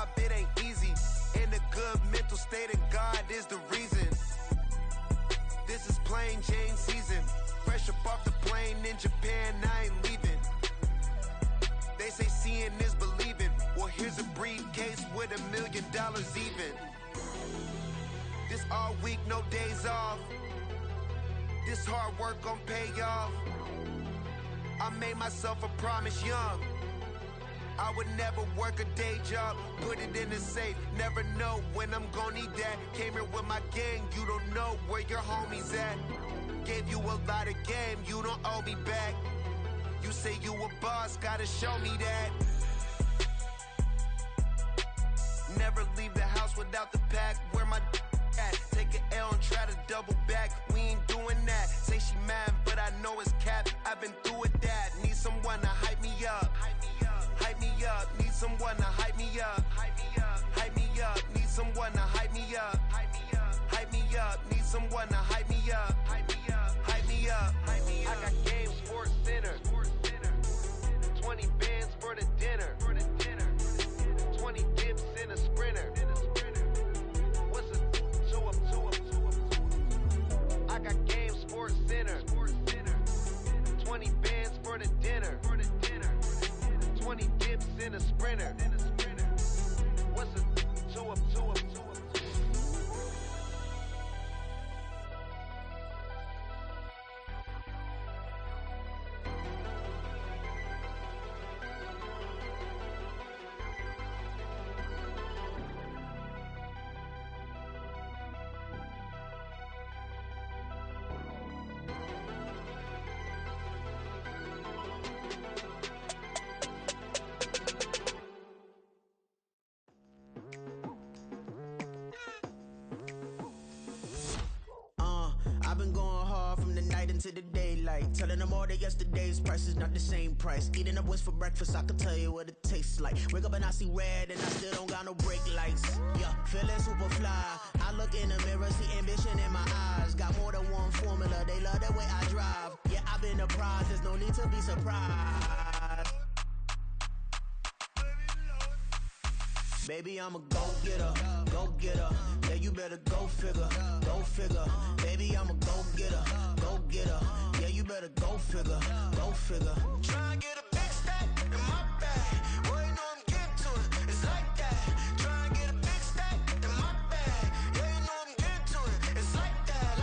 job, it ain't easy. In a good mental state, and God is the reason. This is plain Jane season. Fresh up off the plane in Japan, I ain't leaving. They say seeing is believing. Well, here's a briefcase with $1 million even. This all week, no days off. This hard work gon' pay off. I made myself a promise young. I would never work a day job, put it in the safe. Never know when I'm gon' need that. Came here with my gang, you don't know where your homies at. Gave you a lot of game, you don't owe me back. You say you a boss, gotta show me that. Never leave the house without the pack. Where my at? Take an L and try to double back. We ain't doing that. Say she mad, but I know it's cap. I've been through with that. Need someone to hype me up. Hype me up. Need someone to hype me up. Hype me up. Need someone to hype me up. Hype me up. Need someone to hype me up. Hype me up. I got game, Sports Center. 20 bands for the dinner. 20 dips in a sprinter. What's a 2 up? I got game, Sports Center. 20 bands for the dinner. 20 dips in a sprinter. What's a 2 up? I've been going hard from the night into the daylight, telling them all that yesterday's price is not the same price. Eating up what's for breakfast, I can tell you what it tastes like. Wake up and I see red and I still don't got no brake lights. Yeah, feeling super fly. I look in the mirror, see ambition in my eyes. Got more than one formula, they love the way I drive. Yeah, I've been a prize, there's no need to be surprised. Baby, I'm a go-getter. Yeah, you better go figure. Baby, I'm a go-getter. Yeah, you better go figure. Try and get a big stack in my bag. Boy, you know I'm getting to it. It's like that. Try and get a big stack in my bag. Yeah, you know I'm getting to it. It's like that.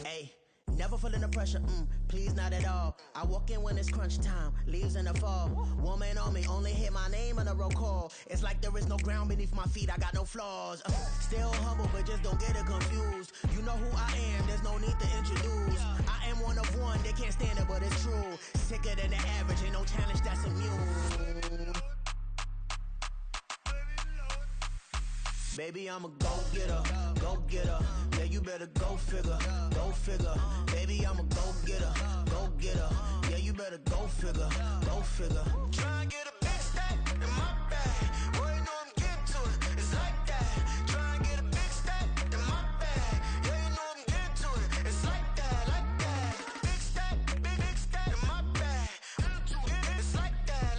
Hey, never feeling the pressure, please not at all. I walk in when it's crunch time, leaves in the fall. Woman on me, only hit my name on a roll call. It's like there is no ground beneath my feet, I got no flaws. Still humble, but just don't get it confused. You know who I am, there's no need to introduce. I am one of one, they can't stand it, but it's true. Sicker than the average, ain't no challenge that's immune. Baby, I'm a go-getter. Yeah, you better go figure. Baby, I'm a go-getter. Yeah, you better go figure. Try and get a big stack in my bag. Boy, you know I'm getting to it. It's like that. Try and get a big stack in my bag. Yeah, you know I'm getting to it. It's like that. Big stack in my bag. It's like that.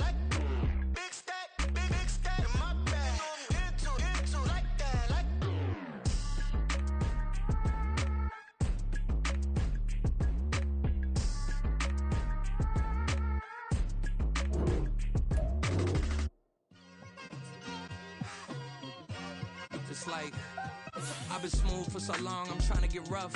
Big stack in my bag. You know I'm getting to it. Like that. It's like I've been smooth for so long, I'm trying to get rough.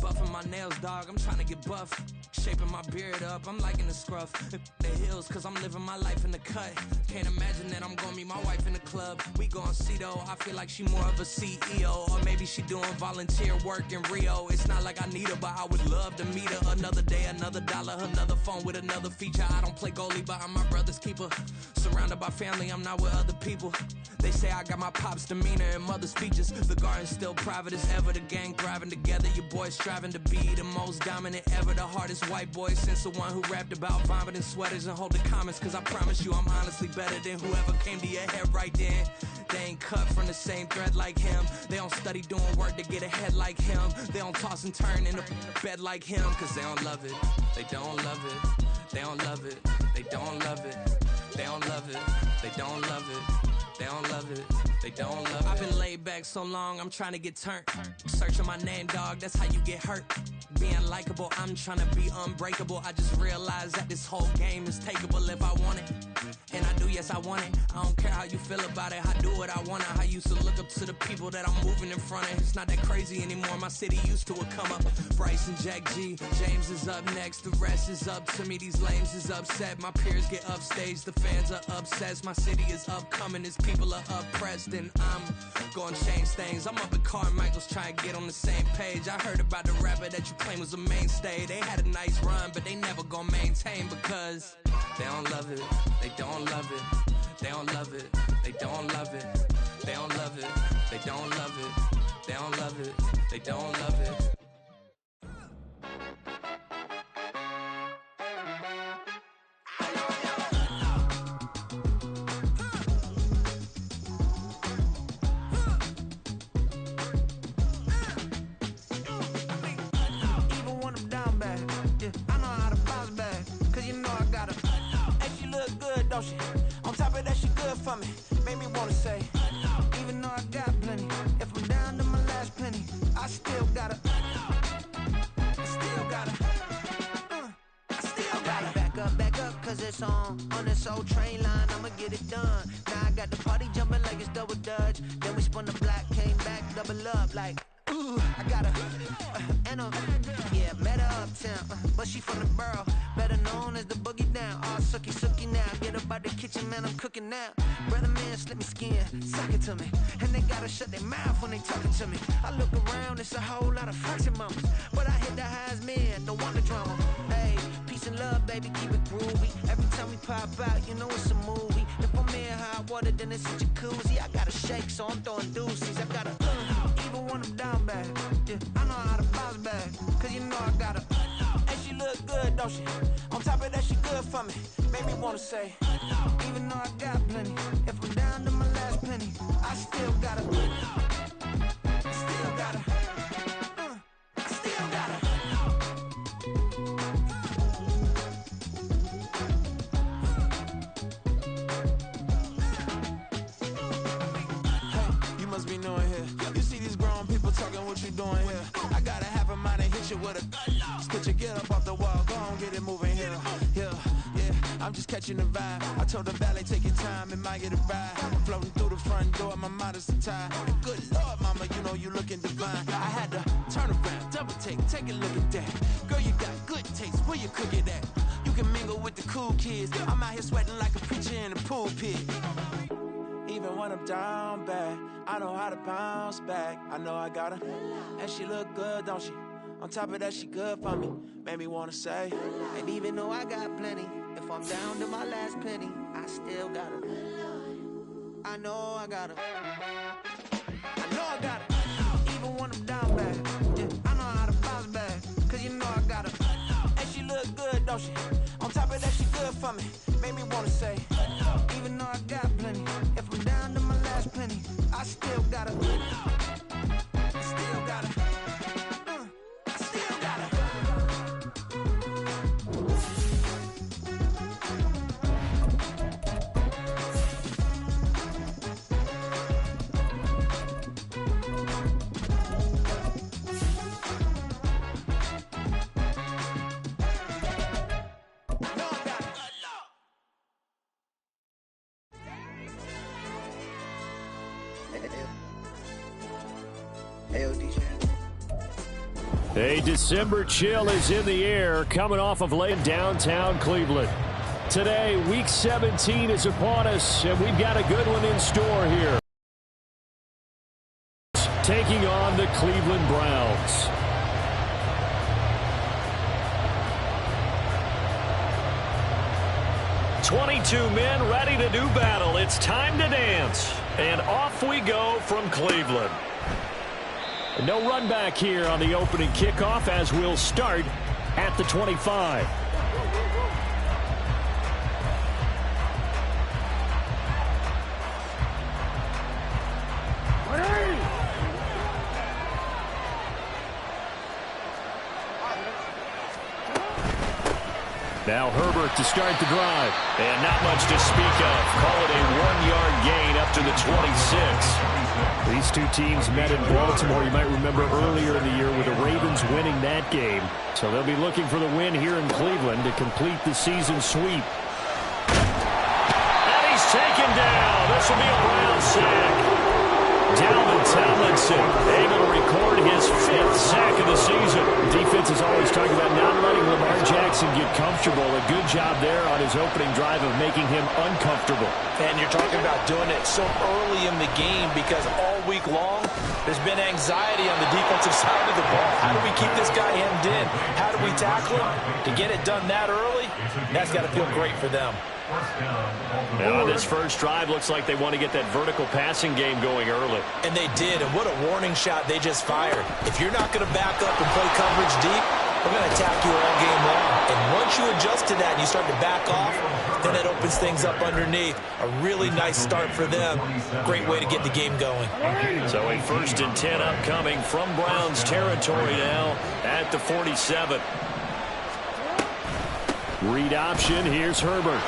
Buffing my nails, dog, I'm trying to get buff. Shaping my beard up, I'm liking the scruff. The hills, cause I'm living my life in the cut. Can't imagine that I'm gonna meet my wife in the club. We gon' see though, I feel like she more of a CEO. Or maybe she doing volunteer work in Rio. It's not like I need her, but I would love to meet her. Another day, another dollar, another phone with another feature. I don't play goalie, but I'm my brother's keeper. Surrounded by family, I'm not with other people. They say I got my pop's demeanor and mother's features. The garden's still private as ever, the gang thriving together. Your boys striving to be the most dominant ever. The hardest white boy since the one who rapped about vomiting sweaters and holding comments. Cause I promise you I'm honestly better than whoever came to your head right then. They ain't cut from the same thread like him. They don't study doing work to get ahead like him. They don't toss and turn in the bed like him. Cause they don't love it, they don't love it, they don't love it, they don't love it. They don't love it. They don't love it. They don't love it. They don't love it. I've been laid back so long, I'm trying to get turned. Searching my name, dog, that's how you get hurt. Being likable, I'm trying to be unbreakable. I just realized that this whole game is takeable if I want it. And I do, yes, I want it. I don't care how you feel about it. I do what I want to. I used to look up to the people that I'm moving in front of. It's not that crazy anymore. My city used to come up. Bryce and Jack G. James is up next. The rest is up to me. These lames is upset. My peers get upstage. The fans are obsessed. My city is upcoming. These people are oppressed. And I'm gonna change things. I'm up at Carmichael's trying to get on the same page. I heard about the rapper that you claim was a mainstay. They had a nice run, but they never gonna maintain because they don't love it. They don't love it. They don't love it. They don't love it. They don't love it. They don't love it. They don't love it. They don't love it. Even when I'm down bad, yeah, I know how to bounce back. Cause you know I got her. And she look good, don't she? On top of that, she good for me. Made me wanna say, even though I got plenty, if I'm down to my last penny, I still got her. I still got her. I still got her. Back up, cause it's on this old train line, I'ma get it done. Now I got the party jumping like it's double dutch. Then we spun the block, came back, double up like, ooh, I got her. And yeah, met her uptown, but she from the borough, better known as the boogie down. All sookie now, get up out the kitchen, man, I'm cooking now. Brother man, slip me skin, suck it to me. And they gotta shut their mouth when they talking to me. I look around, it's a whole lot of fraction mamas, but I hit the highs, man, don't want the drama. Hey, peace and love, baby, keep it groovy. Every time we pop out, you know it's a movie. If I'm in hot water, then it's a jacuzzi. I gotta shake, so I'm throwing deuces. I gotta, even when I'm down bad, yeah, I know how to bounce back. Cause you know I got her. And she look good, don't she? On top of that, she good for me. Made me wanna say, even though I got plenty, if I'm down to my last penny, I still got her. I still got her. I still got her. Hey, you must be knowing here. You see these grown people talking, what you doing here? I gotta have a mind and hit you with a put your get up off the wall, go on, get it moving here. Yeah, I'm just catching the vibe. I told the valet, take your time, it might get a ride. Floating through the front door, my mind is tied. Good Lord, mama, you know you looking divine. I had to turn around, double take a look at that. Girl, you got good taste, where you cook it at? You can mingle with the cool kids. I'm out here sweating like a preacher in a pool pit. Even when I'm down bad, I know how to bounce back. I know I got her, and she look good, don't she? On top of that, she good for me. Made me wanna say, and even though I got plenty, if I'm down to my last penny, I still got her. I know I got her. I know I got her. Even when I'm down bad, yeah, I know how to bounce back. Cause you know I got her. And she look good, don't she? On top of that, she good for me. Made me wanna say, even though I got plenty, if I'm down to my last penny, I still got her. I still got her. I still got her. A December chill is in the air coming off of late downtown Cleveland. Today, Week 17 is upon us, and we've got a good one in store here. Taking on the Cleveland Browns. "22 men ready to do battle. It's time to dance." And off we go from Cleveland. No run back here on the opening kickoff as we'll start at the 25. Now Herbert to start the drive. And not much to speak of. Call it a 1-yard gain up to the 26. These two teams met in Baltimore. You might remember earlier in the year with the Ravens winning that game. So they'll be looking for the win here in Cleveland to complete the season sweep. And he's taken down. This will be a Brown sack. Dalvin Tomlinson able to record his 5th sack of the season. The defense is always talking about not letting Lamar Jackson get comfortable. A good job there on his opening drive of making him uncomfortable. And you're talking about doing it so early in the game because all week long there's been anxiety on the defensive side of the ball. How do we keep this guy hemmed in? How do we tackle him? To get it done that early, that's got to feel great for them. Now on this first drive, looks like they want to get that vertical passing game going early. And they did, and what a warning shot they just fired. If you're not going to back up and play coverage deep, we're going to attack you all game long. And once you adjust to that and you start to back off, then it opens things up underneath. A really nice start for them. Great way to get the game going. So a 1st and 10 upcoming from Browns territory now at the 47. Read option, here's Herbert.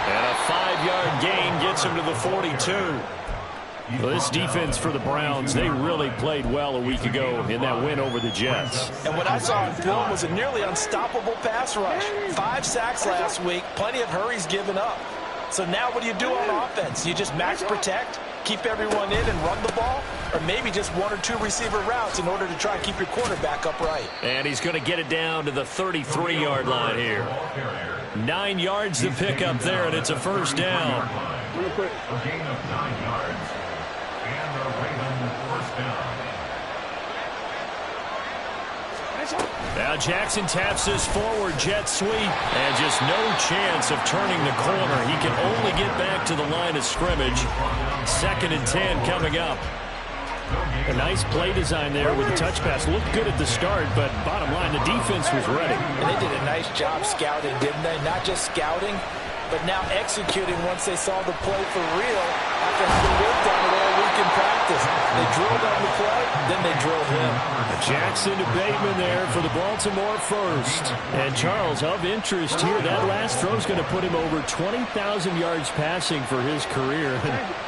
And a 5-yard gain gets him to the 42. Well, this defense for the Browns, they really played well a week ago in that win over the Jets. And what I saw on film was a nearly unstoppable pass rush. 5 sacks last week, plenty of hurries given up. So now what do you do on offense? You just max protect, keep everyone in and run the ball, or maybe just 1 or 2 receiver routes in order to try and keep your quarterback upright. And he's going to get it down to the 33-yard line here. 9 yards to pick up there, and it's a 1st down. Real quick. A gain of 9 yards. And the Ravens first down. Now Jackson taps this forward jet sweep, and just no chance of turning the corner. He can only get back to the line of scrimmage. 2nd and 10 coming up. A nice play design there with the touch pass. Looked good at the start, but bottom line, the defense was ready. And they did a nice job scouting, didn't they? Not just scouting, but now executing once they saw the play for real after having worked on it all week in practice. They drilled on the play, then they drilled him. Jackson to Bateman there for the Baltimore 1st. And Charles, of interest here, that last throw is going to put him over 20,000 yards passing for his career.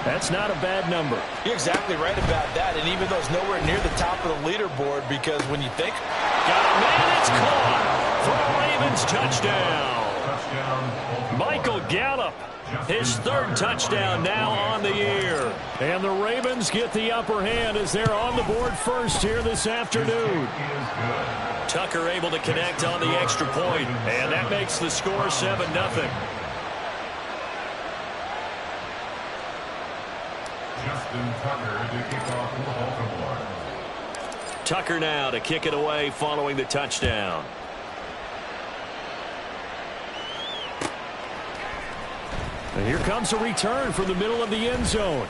That's not a bad number. You're exactly right about that, and even though it's nowhere near the top of the leaderboard, because when you think... Got a man, it's caught for a Ravens touchdown. Michael Gallup, his 3rd touchdown now on the year. And the Ravens get the upper hand as they're on the board first here this afternoon. Tucker able to connect on the extra point, and that makes the score 7-0. Justin Tucker to kick off for Baltimore. Tucker now to kick it away following the touchdown. And here comes a return from the middle of the end zone.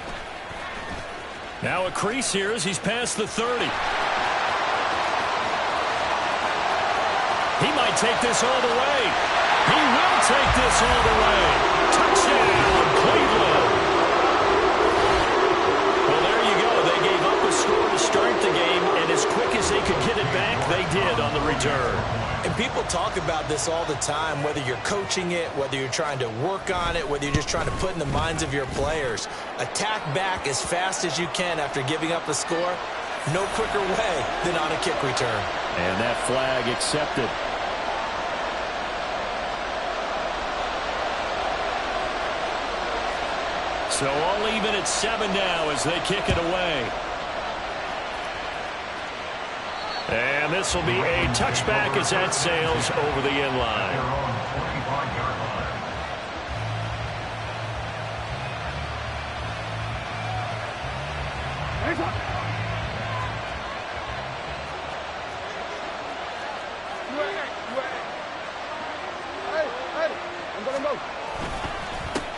Now a crease here as he's past the 30. He might take this all the way. He will take this all the way. Touchdown, Cleveland. Well, there you go. They gave up a score to start the game, and as quick as they could get it back, they did on the return. And people talk about this all the time, whether you're coaching it, whether you're trying to work on it, whether you're just trying to put in the minds of your players. Attack back as fast as you can after giving up a score. No quicker way than on a kick return. And that flag accepted. So all even at 7 now as they kick it away. And this will be a touchback as that sails over the end line.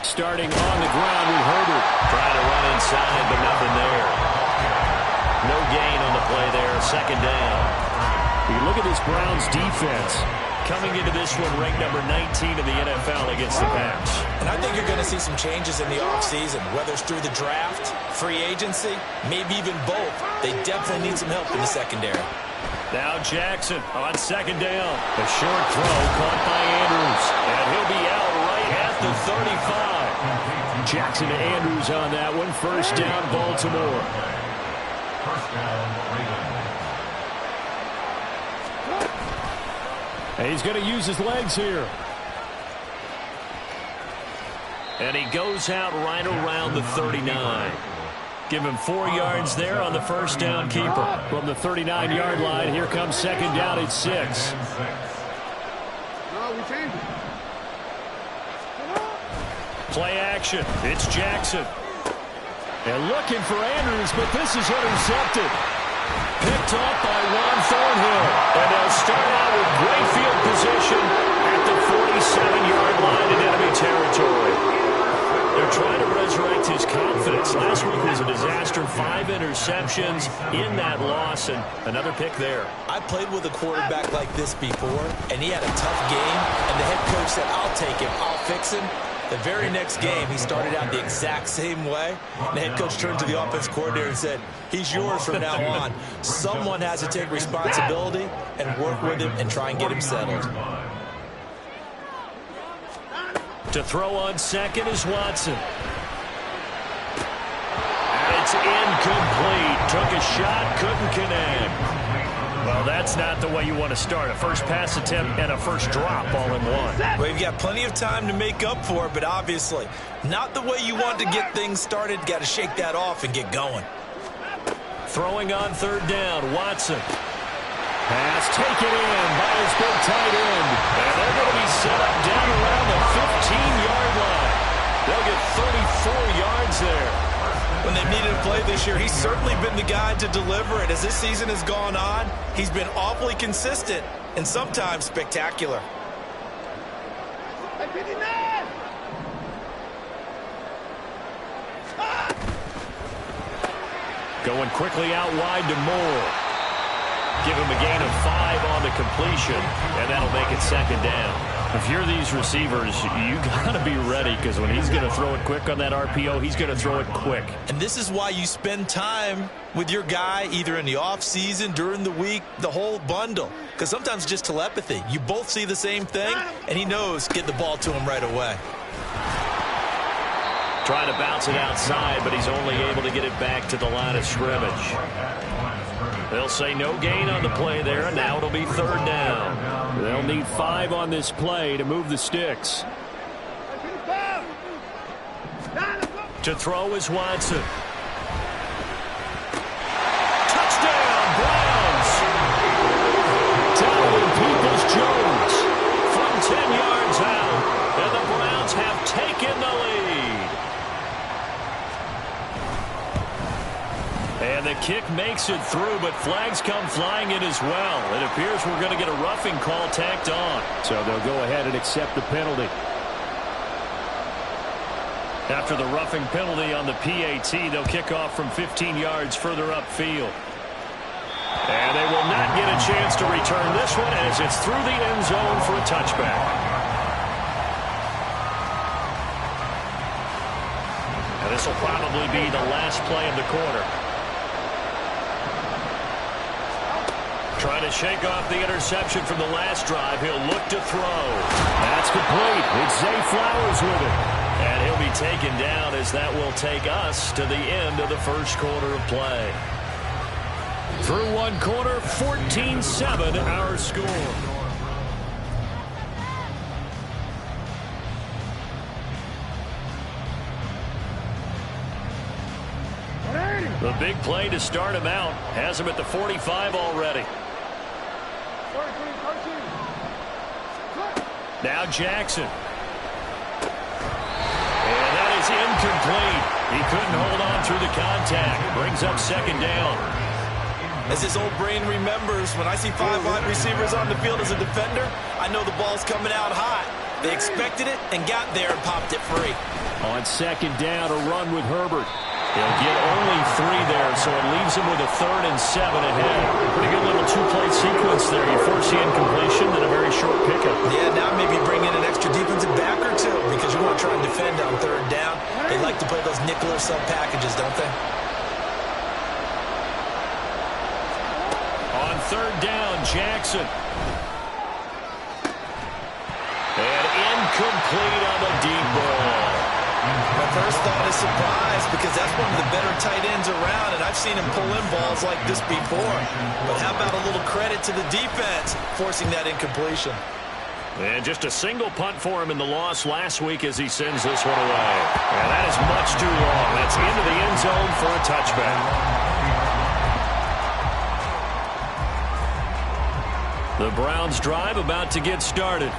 Starting on the ground with Herbert. Trying to run inside, but nothing there. No gain on the play there. 2nd down. You look at this Browns defense. Coming into this one, ranked number 19 in the NFL against the pass. And I think you're going to see some changes in the offseason, whether it's through the draft, free agency, maybe even both. They definitely need some help in the secondary. Now Jackson on second down. A short throw caught by Andrews. And he'll be out right at the 35. Jackson to Andrews on that one. First down, Baltimore. First down, Ravens. And he's going to use his legs here. And he goes out right around the 39. Give him 4 yards there on the first down keeper. From the 39-yard line, here comes second down at 6. Play action. It's Jackson. And looking for Andrews, but this is intercepted. Picked off by Juan Thornhill. And they'll start out with great field position at the 47-yard line in enemy territory. They're trying to resurrect his confidence. Last week was a disaster. 5 interceptions in that loss, and another pick there. I played with a quarterback like this before, and he had a tough game, and the head coach said, I'll take him, I'll fix him. The very next game, he started out the exact same way. The head coach turned to the offense coordinator and said, he's yours from now on. Someone has to take responsibility and work with him and try and get him settled. To throw on second is Watson. And it's incomplete. Took a shot, couldn't connect. Well, that's not the way you want to start. A first pass attempt and a first drop all in one. Well, you've got plenty of time to make up for it, but obviously not the way you want to get things started. Got to shake that off and get going. Throwing on third down, Watson. Pass taken in by his big tight end. And they're going to be set up down around the 15-yard line. They'll get 34 yards there. When they've needed a play this year, he's certainly been the guy to deliver it. As this season has gone on, he's been awfully consistent and sometimes spectacular. Going quickly out wide to Moore. Give him a gain of 5 on the completion, and that'll make it second down. If you're these receivers, you got to be ready, because when he's going to throw it quick on that RPO, he's going to throw it quick. And this is why you spend time with your guy either in the offseason, during the week, the whole bundle. Because sometimes just telepathy. You both see the same thing, and he knows get the ball to him right away. Trying to bounce it outside, but he's only able to get it back to the line of scrimmage. They'll say no gain on the play there, and now it'll be third down. They'll need 5 on this play to move the sticks. To throw is Watson. Touchdown, Browns! Donovan Peoples-Jones from 10 yards out, and the Browns have taken the lead. And the kick makes it through, but flags come flying in as well. It appears we're going to get a roughing call tacked on. So they'll go ahead and accept the penalty. After the roughing penalty on the PAT, they'll kick off from 15 yards further upfield. And they will not get a chance to return this one as it's through the end zone for a touchback. And this will probably be the last play of the quarter. Trying to shake off the interception from the last drive. He'll look to throw. That's complete. It's Zay Flowers with it. And he'll be taken down as that will take us to the end of the first quarter of play. Through one quarter, 14-7 our score. The big play to start him out. Has him at the 45 already. Now Jackson. And that is incomplete. He couldn't hold on through the contact. Brings up second down. As his old brain remembers, when I see 5 wide receivers on the field as a defender, I know the ball's coming out hot. They expected it and got there and popped it free. On second down, a run with Herbert. He'll get only 3 there, so it leaves him with a 3rd and 7 ahead. Pretty good little 2-play sequence there. You force the incompletion, then a very short pickup. Yeah, now maybe bring in an extra defensive back or 2 because you want to try and defend on 3rd down. They like to play those nickel or sub packages, don't they? On third down, Jackson. And incomplete on the deep ball. My first thought is surprise, because that's one of the better tight ends around, and I've seen him pull in balls like this before. But how about a little credit to the defense forcing that incompletion? And just a single punt for him in the loss last week as he sends this one away. And that is much too long. That's into the end zone for a touchback. The Browns drive about to get started.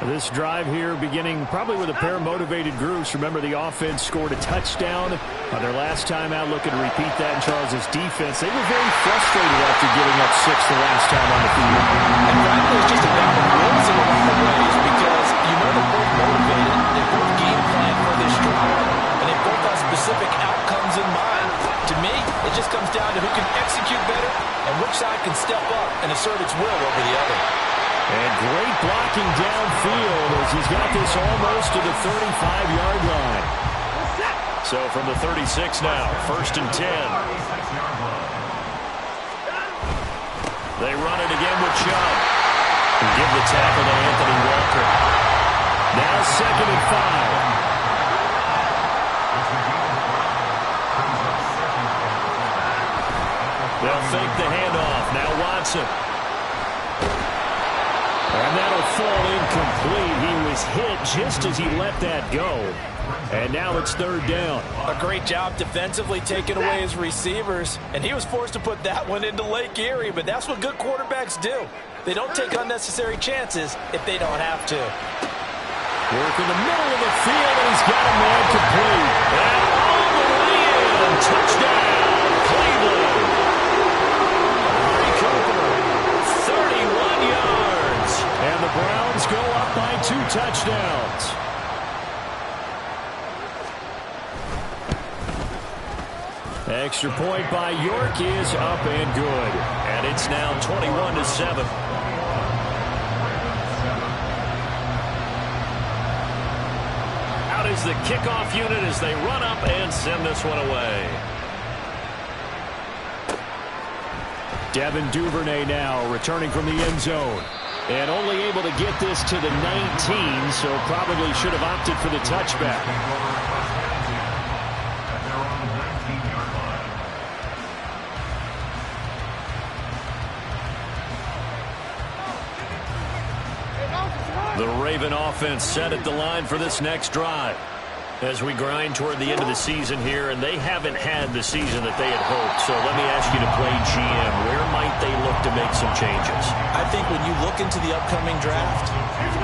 This drive here beginning probably with a pair of motivated groups. Remember, the offense scored a touchdown on their last time out. Looking to repeat that in Charles' defense. They were very frustrated after giving up 6 the last time on the field. And frankly, it's just about the rules in a lot of ways, because you know they're both motivated. They both game plan for this drive, and they both have specific outcomes in mind. To me, it just comes down to who can execute better and which side can step up and assert its will over the other. And great blocking downfield as he's got this almost to the 35-yard line. So from the 36 now, 1st and 10. They run it again with Chubb. And give the tackle to Anthony Walker. Now 2nd and 5. They'll fake the handoff. Now Watson. And that'll fall incomplete. He was hit just as he let that go. And now it's 3rd down. A great job defensively taking away his receivers. And he was forced to put that one into Lake Erie. But that's what good quarterbacks do. They don't take unnecessary chances if they don't have to. Work in the middle of the field, and he's got a man complete. And all the way in. Touchdown, Cleveland. Amari Cooper, 31 yards. And the Browns go up by 2 touchdowns. Extra point by York is up and good. And it's now 21-7. Out is the kickoff unit as they run up and send this one away. Devin Duvernay now returning from the end zone. And only able to get this to the 19, so probably should have opted for the touchback. The Raven offense set at the line for this next drive as we grind toward the end of the season here, and they haven't had the season that they had hoped. So let me ask you to play GM. Where might they look to make some changes? I think when you look into the upcoming draft,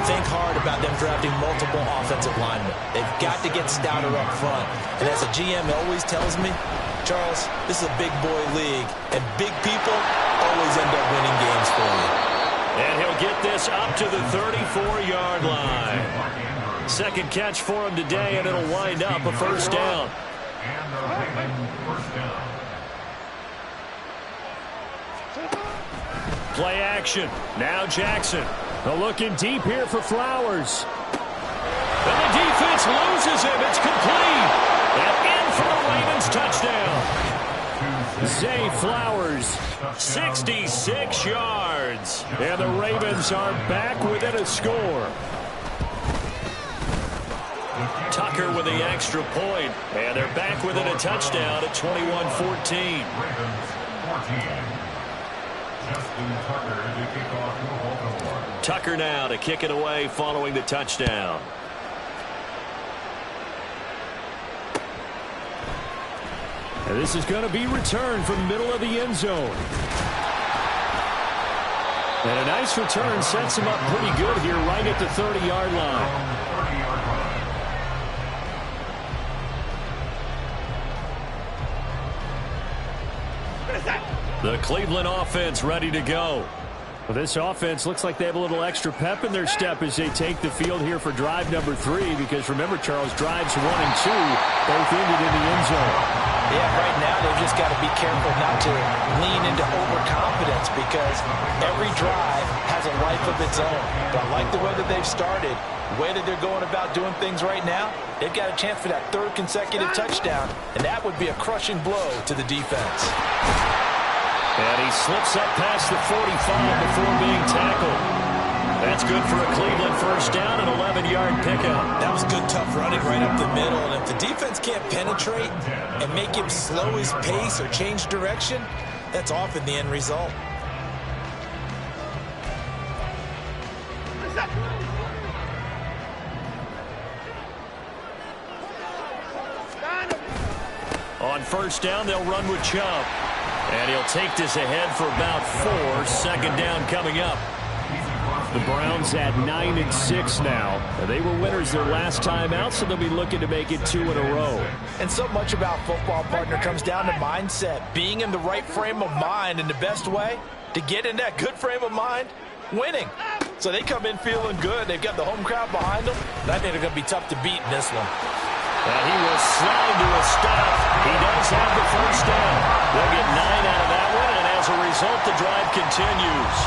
think hard about them drafting multiple offensive linemen. They've got to get stouter up front. And as a GM always tells me, Charles, this is a big boy league, and big people always end up winning games for you. And he'll get this up to the 34-yard line. Second catch for him today, and it'll wind up a 1st down. And the Raven 1st down. Play action. Now Jackson. A looking deep here for Flowers. And the defense loses him. It's complete. And in for the Ravens touchdown. Zay Flowers, 66 yards. And the Ravens are back within a score. Tucker with the extra point. And they're back within a touchdown at 21-14. Tucker now to kick it away following the touchdown. And this is going to be returned from the middle of the end zone. And a nice return sets him up pretty good here right at the 30-yard line. The Cleveland offense ready to go. Well, this offense looks like they have a little extra pep in their step as they take the field here for drive number 3. Because remember, Charles, drives 1 and 2 both ended in the end zone. Yeah, right now they've just got to be careful not to lean into overconfidence, because every drive has a life of its own. But I like the way that they've started, the way that they're going about doing things right now. They've got a chance for that 3rd consecutive touchdown, and that would be a crushing blow to the defense. And he slips up past the 45 before being tackled. That's good for a Cleveland first down, an 11-yard pickup. That was good, tough running right up the middle. And if the defense can't penetrate and make him slow his pace or change direction, that's often the end result. On first down, they'll run with Chubb. And he'll take this ahead for about 4. Second down coming up. The Browns at 9-6 now. They were winners their last time out, so they'll be looking to make it 2 in a row. And so much about football, partner, comes down to mindset. Being in the right frame of mind, and the best way to get in that good frame of mind, winning. So they come in feeling good. They've got the home crowd behind them. I think they're going to be tough to beat in this one. And he will slide to a stop. He does have the first down. They'll get 9 out of that one, and as a result, the drive continues.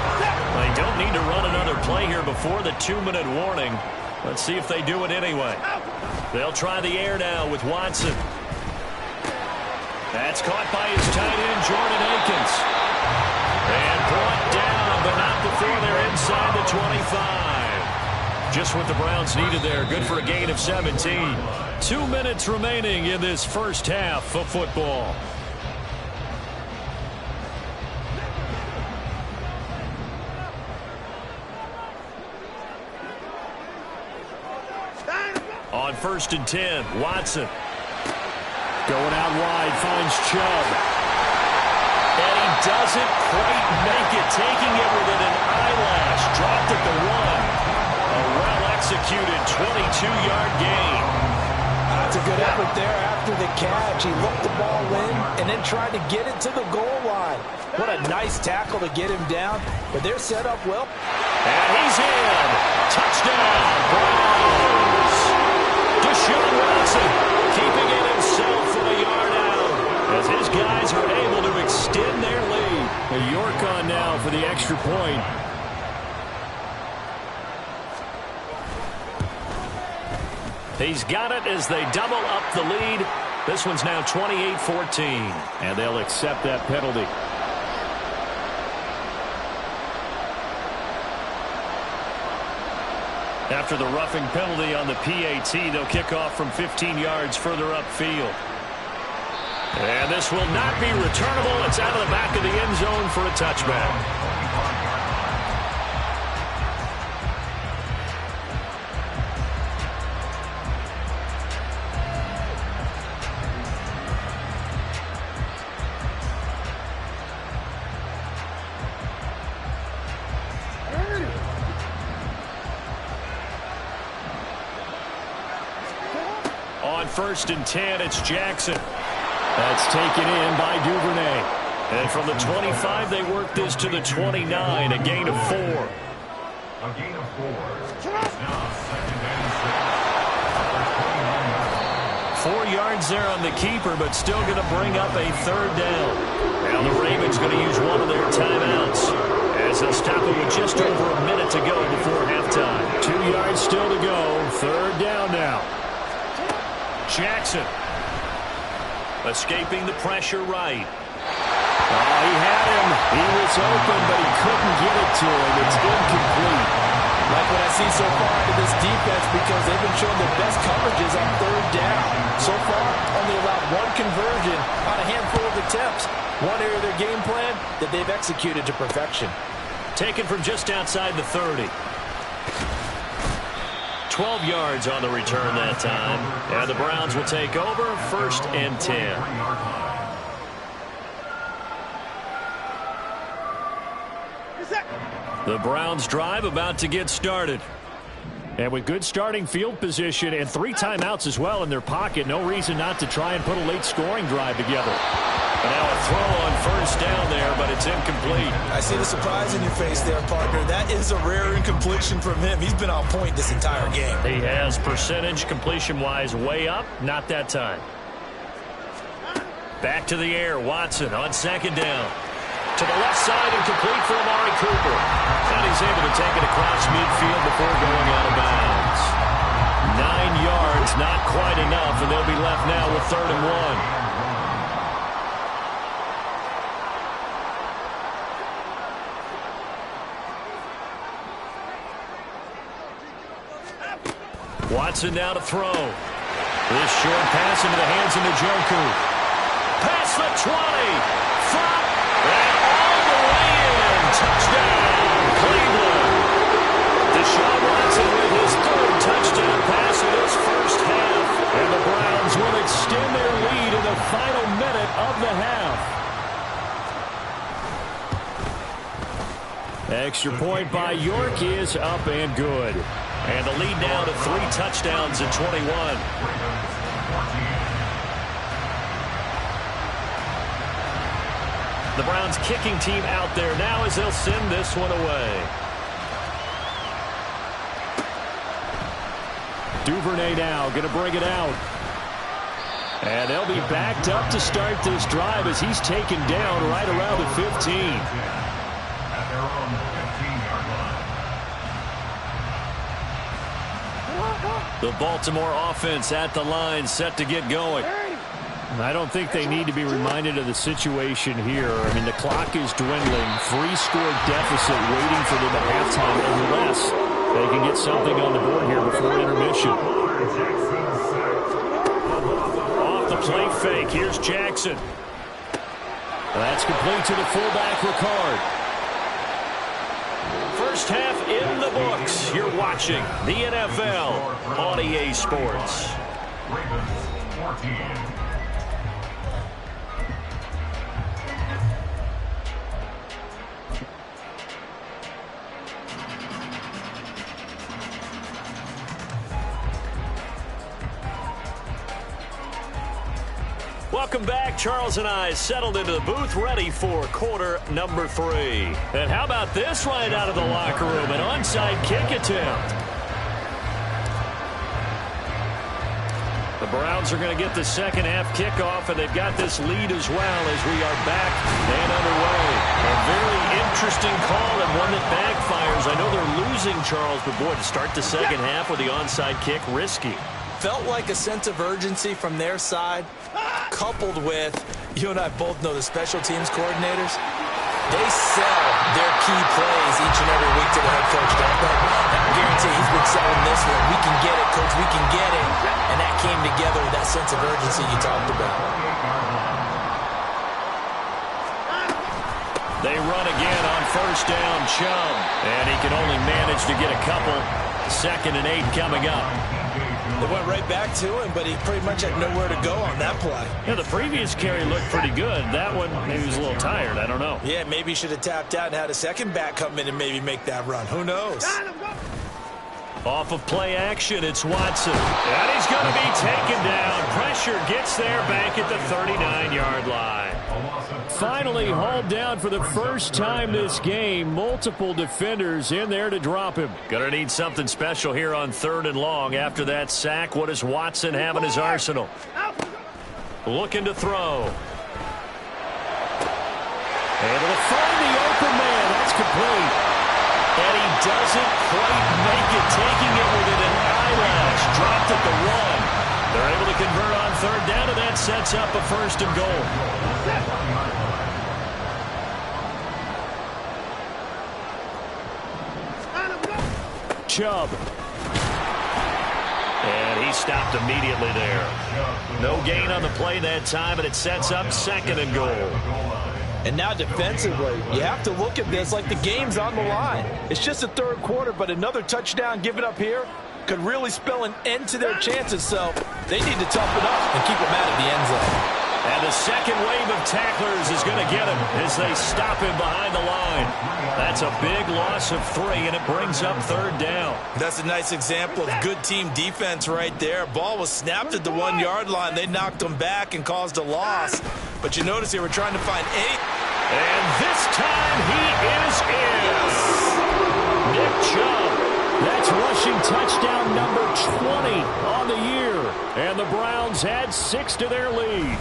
They don't need to run another play here before the 2-minute warning. Let's see if they do it anyway. They'll try the air now with Watson. That's caught by his tight end, Jordan Akins. And brought down, but not before they're inside the 25. Just what the Browns needed there. Good for a gain of 17. 2 minutes remaining in this first half of football. On first and 10, Watson. Going out wide, finds Chubb. And he doesn't quite make it, taking it within an eyelash. Dropped at the 1. A well-executed 22-yard gain. That's a good effort there after the catch. He looked the ball in and then tried to get it to the goal line. What a nice tackle to get him down. But they're set up well. And he's in. Touchdown, Browns. Deshaun Watson keeping it himself from a yard out as his guys are able to extend their lead. A York on now for the extra point. He's got it as they double up the lead. This one's now 28-14. And they'll accept that penalty. After the roughing penalty on the PAT, they'll kick off from 15 yards further upfield. And this will not be returnable. It's out of the back of the end zone for a touchback. First and 10, it's Jackson. That's taken in by Duvernay. And from the 25, they work this to the 29, a gain of 4. A gain of 4. Now second and 6. 4 yards there on the keeper, but still going to bring up a third down. Now the Ravens going to use one of their timeouts as they'll stop it with just over a minute to go before halftime. 2 yards still to go. Third down now. Jackson escaping the pressure right. He had him. He was open, but he couldn't get it to him. It's incomplete. Like what I see so far into this defense, because they've been showing their best coverages on third down. So far, only allowed 1 conversion on a handful of attempts. One area of their game plan that they've executed to perfection. Taken from just outside the 30. 12 yards on the return that time. And the Browns will take over first and 10. The Browns drive about to get started. And with good starting field position and 3 timeouts as well in their pocket, no reason not to try and put a late scoring drive together. And now a throw on first down there, but it's incomplete. I see the surprise in your face there, partner. That is a rare incompletion from him. He's been on point this entire game. He has percentage completion-wise way up, not that time. Back to the air, Watson on second down. To the left side and complete for Amari Cooper. And he's able to take it across midfield before going out of bounds. 9 yards, not quite enough, and they'll be left now with 3rd and 1. Watson now to throw. This short pass into the hands of Njoku. Past the 20. Flop. And all the way in. Touchdown, Cleveland. Deshaun Watson with his third touchdown pass in his first half. And the Browns will extend their lead in the final minute of the half. Extra point by York is up and good. And the lead now to 3 touchdowns at 21. The Browns kicking team out there now as they'll send this one away. Duvernay now going to bring it out. And they'll be backed up to start this drive as he's taken down right around the 15. At their own 15-yard line. The Baltimore offense at the line, set to get going. I don't think they need to be reminded of the situation here. I mean, the clock is dwindling. 3-score deficit waiting for them at halftime unless they can get something on the board here before intermission. Off the play fake. Here's Jackson. That's complete to the fullback, Ricard. First half in the books. You're watching the NFL on EA Sports. Ravens 14. Welcome back. Charles and I settled into the booth, ready for quarter number 3. And how about this right out of the locker room? An onside kick attempt. The Browns are going to get the second half kickoff, and they've got this lead as well as we are back and underway. A very interesting call and one that backfires. I know they're losing, Charles, but boy, to start the second half with the onside kick, risky. Felt like a sense of urgency from their side, coupled with, you and I both know the special teams coordinators, they sell their key plays each and every week to the head coach, don't they? I guarantee he's been selling this one. We can get it, coach, we can get it. And that came together with that sense of urgency you talked about. They run again on first down, Chubb. And he can only manage to get a couple. 2nd and 8 coming up. They went right back to him, but he pretty much had nowhere to go on that play. Yeah, the previous carry looked pretty good. That one, maybe he was a little tired. I don't know. Yeah, maybe he should have tapped out and had a second back come in and maybe make that run. Who knows? Off of play action, it's Watson. And he's going to be taken down. Pressure gets there back at the 39-yard line. Finally hauled down for the first time this game. Multiple defenders in there to drop him. Going to need something special here on 3rd and long. After that sack, what does Watson have in his arsenal? Looking to throw. Able to find the open man. That's complete. And he doesn't quite make it, taking it within an eyelash. Dropped at the 1. They're able to convert on 3rd down, and that sets up a 1st and goal. Chubb. And he stopped immediately there. No gain on the play that time, and it sets up 2nd and goal. And now defensively, you have to look at this like the game's on the line. It's just the 3rd quarter, but another touchdown given up here could really spell an end to their chances, so they need to toughen up and keep them out of the end zone. And the second wave of tacklers is going to get him as they stop him behind the line. That's a big loss of 3, and it brings up 3rd down. That's a nice example of good team defense right there. Ball was snapped at the 1-yard line. They knocked them back and caused a loss. But you notice they were trying to find 8. And this time he is in. Yes. Nick Chubb. That's rushing touchdown number 20 on the year. And the Browns add 6 to their lead.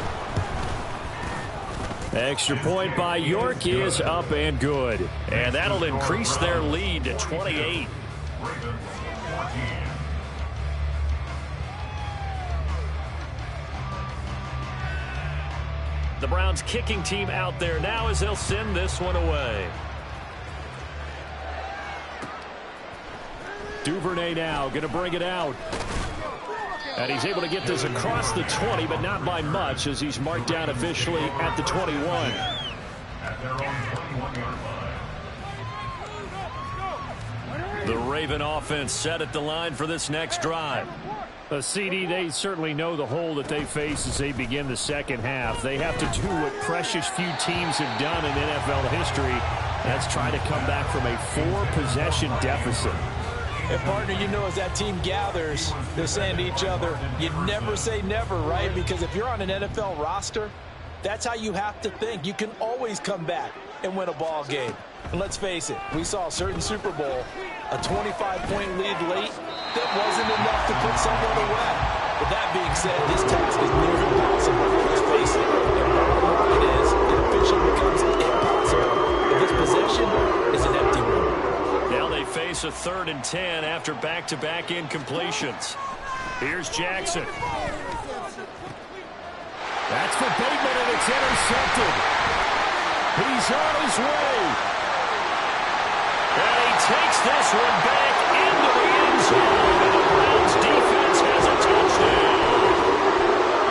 Extra point by York is up and good. And that'll increase their lead to 28. The Browns kicking team out there now as they'll send this one away. Duvernay now going to bring it out. And he's able to get this across the 20, but not by much as he's marked down officially at the 21. At their own 21-yard line. The Raven offense set at the line for this next drive. CD, they certainly know the hole that they face as they begin the second half. They have to do what precious few teams have done in NFL history. That's try to come back from a 4-possession deficit. And, partner, you know, as that team gathers, they're saying to each other, you never say never, right? Because if you're on an NFL roster, that's how you have to think. You can always come back and win a ball game. And let's face it, we saw a certain Super Bowl, a 25-point lead late, that wasn't enough to put someone away. But that being said, this task is near impossible. Let's face it, the bottom line is it officially becomes impossible if this possession is an empty one. Now they face a 3rd and 10 after back-to-back incompletions. Here's Jackson. That's for Bateman, and it's intercepted. He's on his way. And he takes this one back into the end zone. And the Browns defense has a touchdown.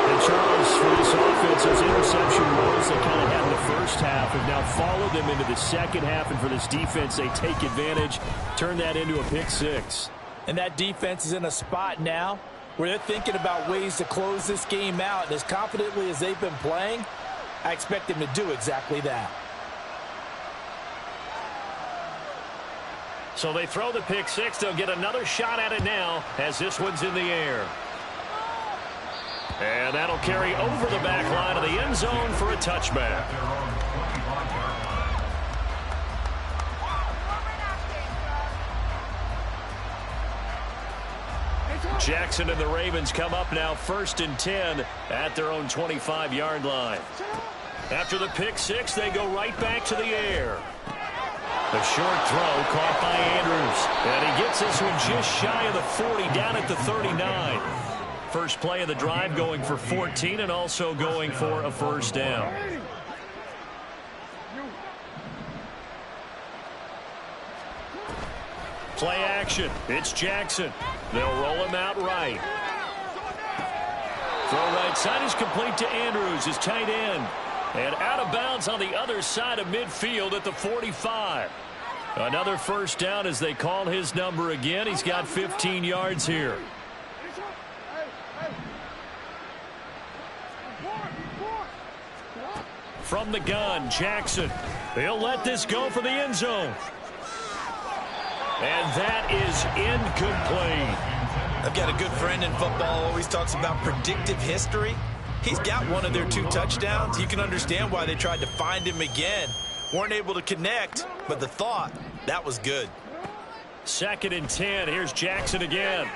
And Charles, for this offense, those interception woes they kind of had in the first half have now followed them into the second half. And for this defense, they take advantage, turn that into a pick 6. And that defense is in a spot now where they're thinking about ways to close this game out. And as confidently as they've been playing, I expect them to do exactly that. So they throw the pick 6. They'll get another shot at it now as this one's in the air. And that'll carry over the back line of the end zone for a touchback. Jackson and the Ravens come up now 1st and 10 at their own 25-yard line. After the pick 6, they go right back to the air. A short throw caught by Andrews. And he gets this one just shy of the 40, down at the 39. First play of the drive going for 14 and also going for a first down. Play action. It's Jackson. They'll roll him out right. Throw right side is complete to Andrews, his tight end. And out of bounds on the other side of midfield at the 45. Another first down as they call his number again. He's got 15 yards here. From the gun, Jackson. He'll let this go for the end zone. And that is incomplete. I've got a good friend in football, always talks about predictive history. He's got one of their 2 touchdowns. You can understand why they tried to find him again. Weren't able to connect, but the thought, that was good. 2nd and 10. Here's Jackson again.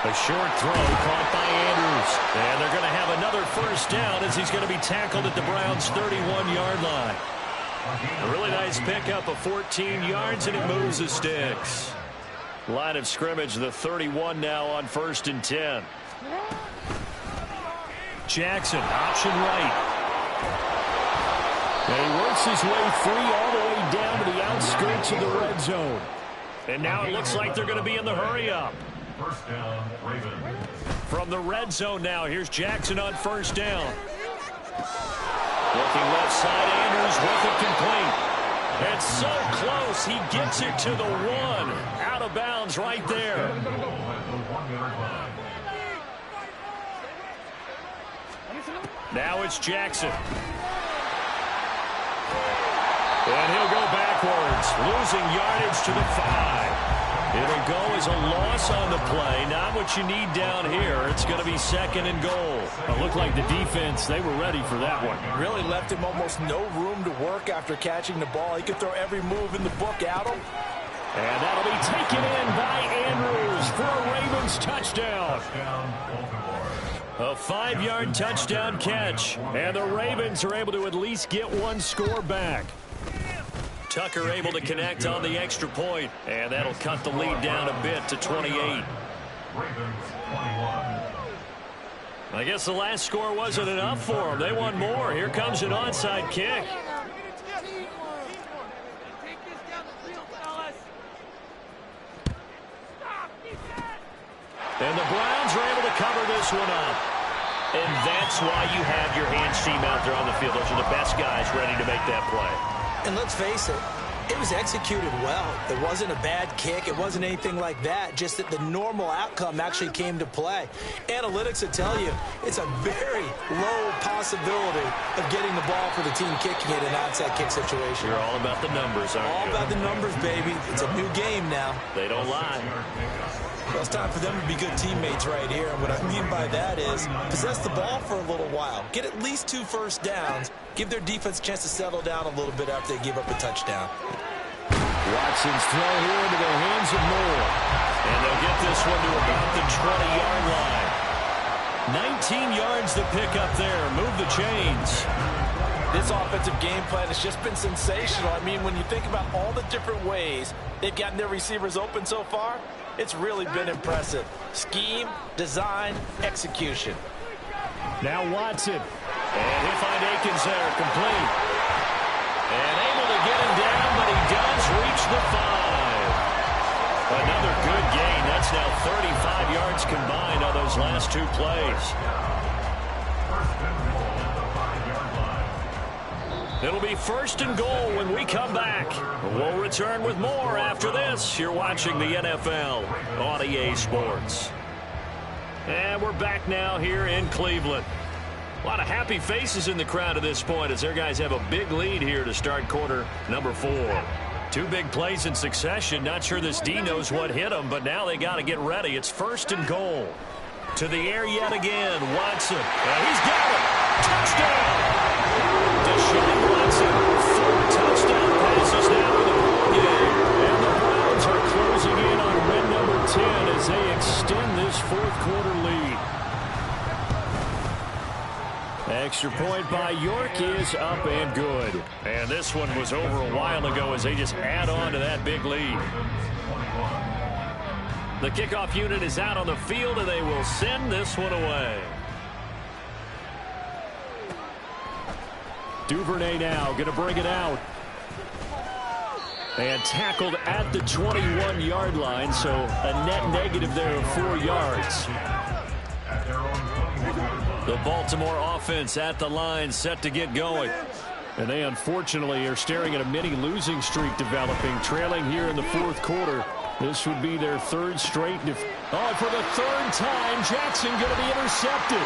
A short throw caught by Andrews. And they're going to have another first down as he's going to be tackled at the Browns' 31-yard line. A really nice pickup of 14 yards, and it moves the sticks. Line of scrimmage, the 31 now on 1st and 10. Jackson, option right. And he works his way free all the way down to the outskirts of the red zone. And now it looks like they're going to be in the hurry-up. First down, Ravens. From the red zone now, here's Jackson on first down. Looking left side, Andrews with it complete. It's so close, he gets it to the 1. Out of bounds right there. Now it's Jackson. And he'll go backwards, losing yardage to the 5. It'll go as a loss on the play. Not what you need down here. It's going to be 2nd and goal. It looked like the defense, they were ready for that one. Really left him almost no room to work after catching the ball. He could throw every move in the book at him. And that'll be taken in by Andrews for a Ravens touchdown. A 5-yard touchdown catch. And the Ravens are able to at least get one score back. Tucker able to connect on the extra point, and that'll cut the lead down a bit to 28. Ravens 21. I guess the last score wasn't enough for them. They want more. Here comes an onside kick. are able to cover this one up. And that's why you have your hands team out there on the field. Those are the best guys ready to make that play. And let's face it, it was executed well. It wasn't a bad kick. It wasn't anything like that. Just that the normal outcome actually came to play. Analytics will tell you it's a very low possibility of getting the ball for the team kicking it in an onside kick situation. You're all about the numbers, aren't you? All about the numbers, baby. It's a new game now. They don't lie. Well, it's time for them to be good teammates right here. And what I mean by that is possess the ball for a little while. Get at least 2 first downs. Give their defense a chance to settle down a little bit after they give up a touchdown. Watson's throw here into the hands of Moore. And they'll get this one to about the 20-yard line. 19 yards to pick up there. Move the chains. This offensive game plan has just been sensational. I mean, when you think about all the different ways they've gotten their receivers open so far, it's really been impressive. Scheme, design, execution. Now Watson. And he'll find Akins there, complete. And able to get him down, but he does reach the 5. Another good gain. That's now 35 yards combined on those last 2 plays. It'll be 1st and goal when we come back. We'll return with more after this. You're watching the NFL on EA Sports. And we're back now here in Cleveland. A lot of happy faces in the crowd at this point as their guys have a big lead here to start quarter number 4. 2 big plays in succession. Not sure this D knows what hit them, but now they got to get ready. It's 1st and goal. To the air yet again. Watson. He's got it. Touchdown. Deshaun Watson, 4 touchdown passes now in the ball game. And the Browns are closing in on win number 10 as they extend this 4th quarter lead. Extra point by York is up and good. And this one was over a while ago as they just add on to that big lead. The kickoff unit is out on the field and they will send this one away. Duvernay now going to bring it out. And tackled at the 21-yard line, so a net negative there of 4 yards. The Baltimore offense at the line set to get going. And they unfortunately are staring at a mini losing streak developing, trailing here in the 4th quarter. This would be their 3rd straight. For the 3rd time, Jackson going to be intercepted.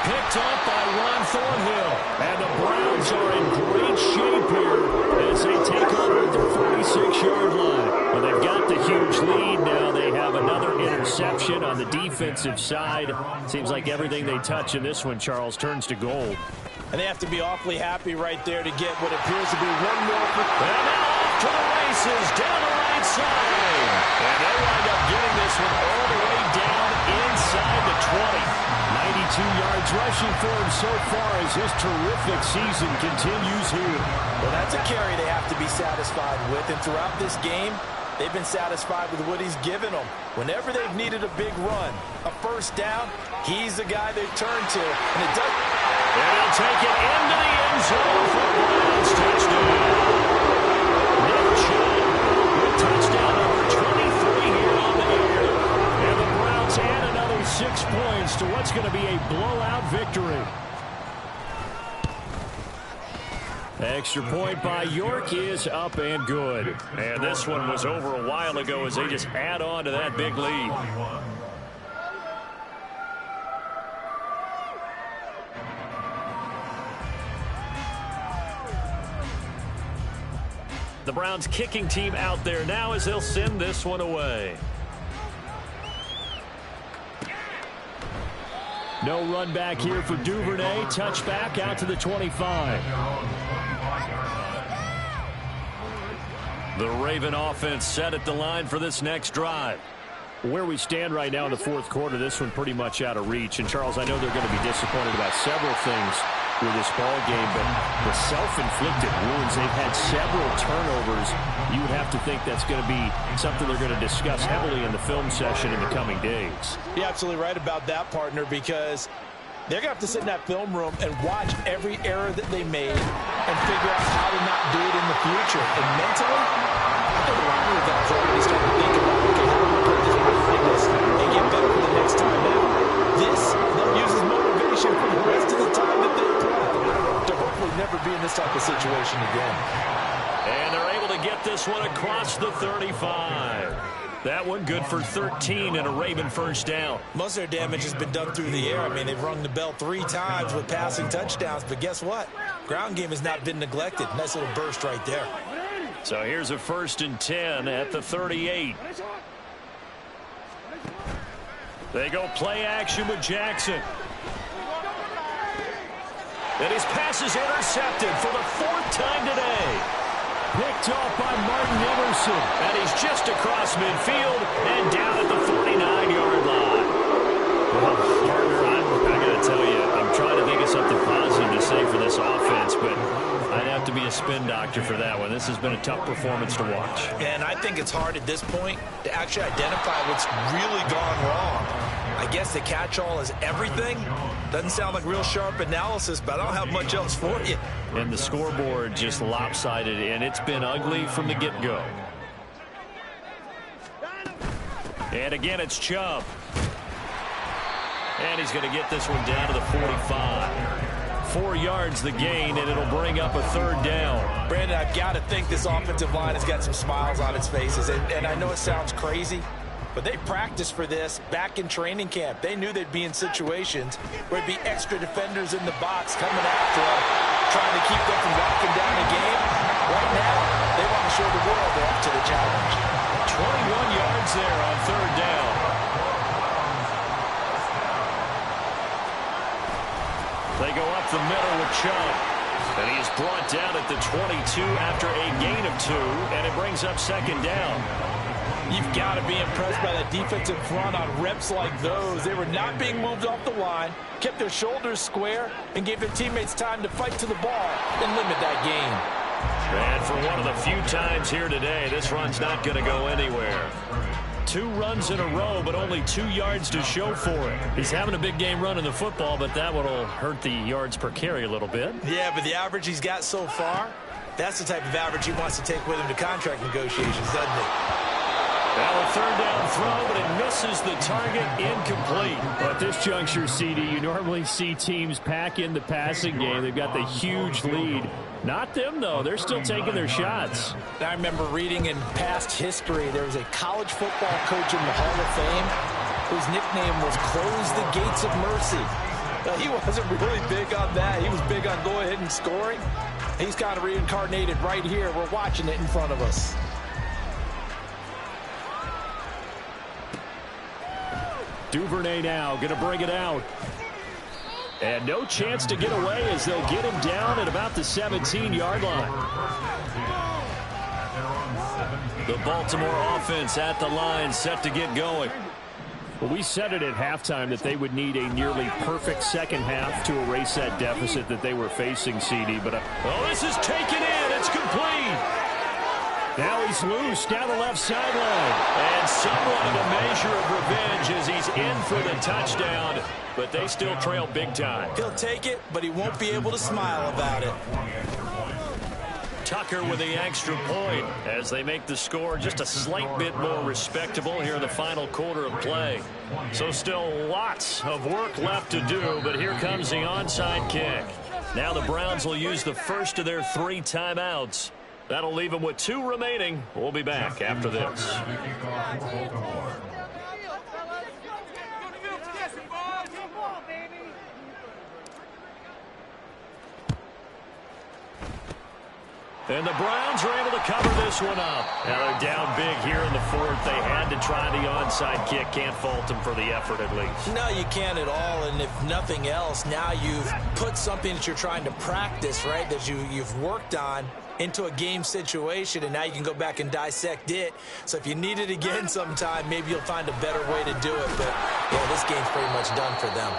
Picked up by Ron Thornhill. And the Browns are in great shape here as they take over the 46-yard line. Well, they've got the huge lead now. They have another interception on the defensive side. Seems like everything they touch in this one, Charles, turns to gold. And they have to be awfully happy right there to get what appears to be one more. And now off to the races down the right side. And they wind up getting this one all the way down inside the 20. 92 yards rushing for him so far as this terrific season continues here. Well, that's a carry they have to be satisfied with. And throughout this game, they've been satisfied with what he's given them. Whenever they've needed a big run, a 1st down, he's the guy they've turned to. And it does. And he'll take it into the end zone for a Browns touchdown. Nick Chubb with touchdown number 23 here on the air. And the Browns add another 6 points to what's going to be a blowout victory. Extra point by York is up and good. And this one was over a while ago as they just add on to that big lead. The Browns kicking team out there now as they'll send this one away. No run back here for Duvernay. Touchback out to the 25. The Raven offense set at the line for this next drive. Where we stand right now in the 4th quarter, this one pretty much out of reach. And, Charles, I know they're going to be disappointed about several things with this ball game, but the self-inflicted wounds, they've had several turnovers. You would have to think that's going to be something they're going to discuss heavily in the film session in the coming days. You're absolutely right about that, partner, because they're going to have to sit in that film room and watch every error that they made and figure out how to not do it in the future. And mentally, I think a lot of the guys are already starting to think about, okay, how do we put this behind us and get better for the next time out? this type of situation again. And they're able to get this one across the 35. That one good for 13 and a Raven first down. Most of their damage has been done through the air. I mean, they've rung the bell 3 times with passing touchdowns, but guess what? Ground game has not been neglected. Nice little burst right there. So here's a 1st and 10 at the 38. They go play action with Jackson. And his pass is intercepted for the 4th time today. Picked off by Martin Emerson. And he's just across midfield and down at the 49-yard line. Well, partner, I got to tell you, I'm trying to think of something positive to say for this offense, but I'd have to be a spin doctor for that one. This has been a tough performance to watch. And I think it's hard at this point to actually identify what's really gone wrong. I guess the catch-all is everything. Doesn't sound like real sharp analysis, but I don't have much else for you. And the scoreboard just lopsided, and it's been ugly from the get-go. And again, it's Chubb. And he's going to get this one down to the 45. 4 yards the gain, and it'll bring up a 3rd down. Brandon, I've got to think this offensive line has got some smiles on its faces. And I know it sounds crazy, but they practiced for this back in training camp. They knew they'd be in situations where there'd be extra defenders in the box coming after them, trying to keep them from locking down the game. Right now, they want to show the world they're up to the challenge. 21 yards there on 3rd down. They go up the middle with Chubb. And he is brought down at the 22 after a gain of 2, and it brings up 2nd down. You've got to be impressed by that defensive front on reps like those. They were not being moved off the line, kept their shoulders square, and gave their teammates time to fight to the ball and limit that gain. And for one of the few times here today, this run's not going to go anywhere. 2 runs in a row, but only 2 yards to show for it. He's having a big game running the football, but that one will hurt the yards per carry a little bit. Yeah, but the average he's got so far, that's the type of average he wants to take with him to contract negotiations, doesn't he? Now a 3rd down throw, but it misses the target, incomplete. At this juncture, CD, you normally see teams pack in the passing game. They've got the huge lead. Not them, though. They're still taking their shots. I remember reading in past history, there was a college football coach in the Hall of Fame whose nickname was Close the Gates of Mercy. He wasn't really big on that. He was big on go ahead and scoring. He's kind of reincarnated right here. We're watching it in front of us. Duvernay now going to bring it out. And no chance to get away as they'll get him down at about the 17-yard line. The Baltimore offense at the line, set to get going. Well, we said it at halftime that they would need a nearly perfect second half to erase that deficit that they were facing, CD. But oh, this is taken in. It's complete. Now he's loose down the left sideline. And somewhat of a measure of revenge as he's in for the touchdown. But they still trail big time. He'll take it, but he won't be able to smile about it. Tucker with the extra point as they make the score just a slight bit more respectable here in the final quarter of play. So still lots of work left to do, but here comes the onside kick. Now the Browns will use the first of their 3 timeouts. That'll leave them with 2 remaining. We'll be back after this. And the Browns are able to cover this one up. Now they're down big here in the 4th. They had to try the onside kick. Can't fault them for the effort at least. No, you can't at all. And if nothing else, now you've put something that you're trying to practice, right, that you've worked on into a game situation, and now you can go back and dissect it. So if you need it again sometime, maybe you'll find a better way to do it. But, yeah, this game's pretty much done for them.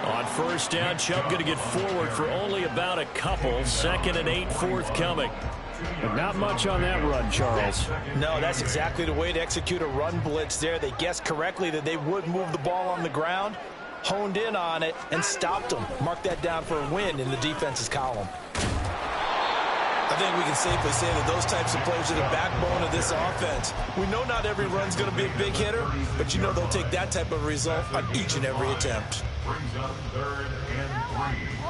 On first down, Chubb going to get forward for only about a couple. 2nd and 8 forthcoming. But not much on that run, Charles. No, that's exactly the way to execute a run blitz there. They guessed correctly that they would move the ball on the ground, honed in on it, and stopped them. Mark that down for a win in the defense's column. I think we can safely say that those types of plays are the backbone of this offense. We know not every run's going to be a big hitter, but you know they'll take that type of result on each and every attempt. Brings up 3rd and 3.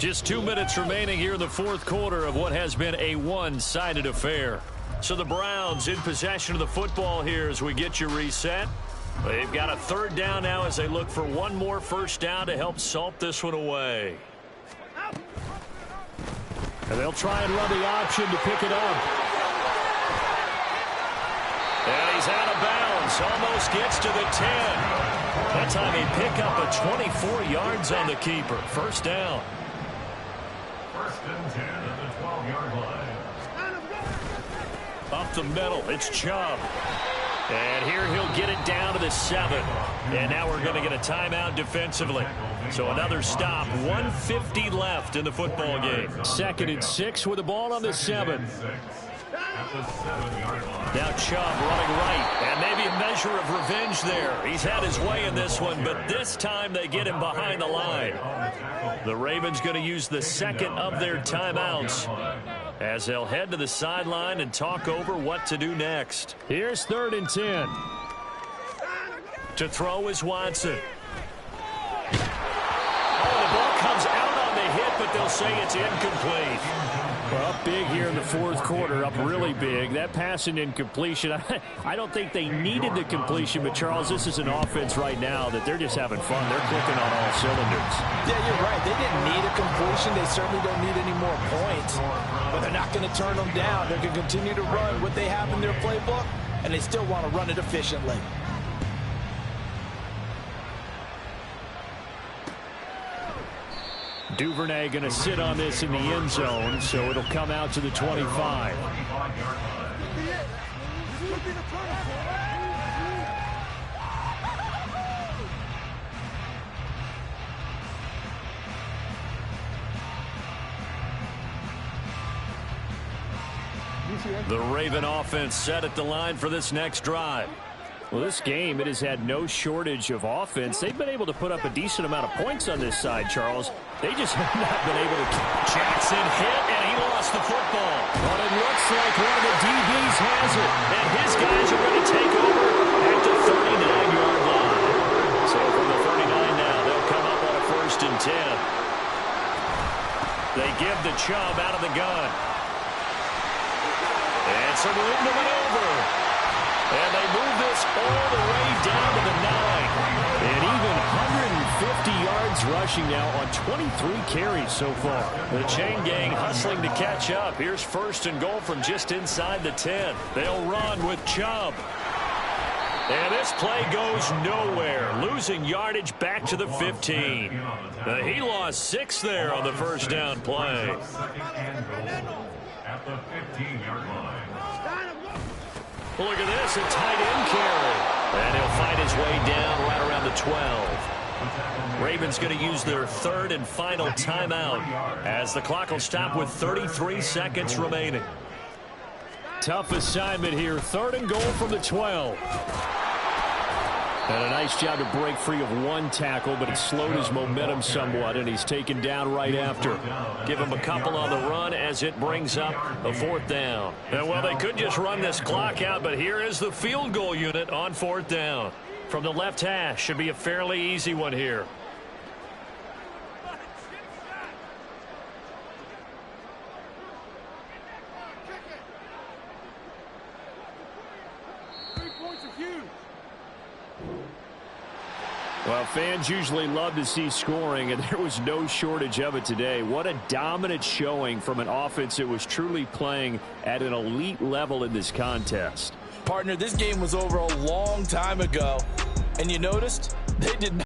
Just 2 minutes remaining here in the fourth quarter of what has been a one-sided affair. So the Browns in possession of the football here as we get you reset. They've got a third down now as they look for one more first down to help salt this one away. And they'll try and run the option to pick it up. And he's out of bounds. Almost gets to the 10. That time he picked up a 24 yards on the keeper. First down. First and 10 at the 12-yard line. Up the middle, it's Chubb. And here he'll get it down to the 7. And now we're going to get a timeout defensively. So another stop, 1:50 left in the football game. 2nd and 6 with the ball on the 7. Now Chubb running right, and maybe a measure of revenge there. He's had his way in this one, but this time they get him behind the line. The Ravens going to use the second of their timeouts as they'll head to the sideline and talk over what to do next. Here's 3rd and 10. To throw is Watson. Oh, the ball comes out on the hit, but they'll say it's incomplete. Well, up big here in the fourth quarter, up really big. That pass and incompletion, I don't think they needed the completion, but Charles, this is an offense right now that they're just having fun. They're clicking on all cylinders. Yeah, you're right. They didn't need a completion. They certainly don't need any more points. But they're not going to turn them down. They're going to continue to run what they have in their playbook, and they still want to run it efficiently. Duvernay going to sit on this in the end zone, so it'll come out to the 25. The Raven offense set at the line for this next drive. Well, this game, it has had no shortage of offense. They've been able to put up a decent amount of points on this side, Charles. They just have not been able to. Jackson hit, and he lost the football. But it looks like one of the DBs has it, and his guys are going to take over at the 39-yard line. So from the 39 now, they'll come up on a 1st and 10. They give the Chubb out of the gun. And some room to maneuver. And they move this all the way down to the 9. And even 150 yards rushing now on 23 carries so far. The chain gang hustling to catch up. Here's 1st and goal from just inside the 10. They'll run with Chubb. And this play goes nowhere. Losing yardage back to the 15. He lost 6 there on the first down play. At the 15-yard line. Look at this, a tight end carry. And he'll fight his way down right around the 12. Ravens going to use their 3rd and final timeout as the clock will stop with 33 seconds remaining. Tough assignment here. 3rd and goal from the 12. And a nice job to break free of one tackle, but it slowed his momentum somewhat, and he's taken down right after. Give him a couple on the run as it brings up a 4th down. And, well, they could just run this clock out, but here is the field goal unit on 4th down. From the left hash, should be a fairly easy one here. Well, fans usually love to see scoring, and there was no shortage of it today. What a dominant showing from an offense that was truly playing at an elite level in this contest. Partner, this game was over a long time ago, and you noticed they did not.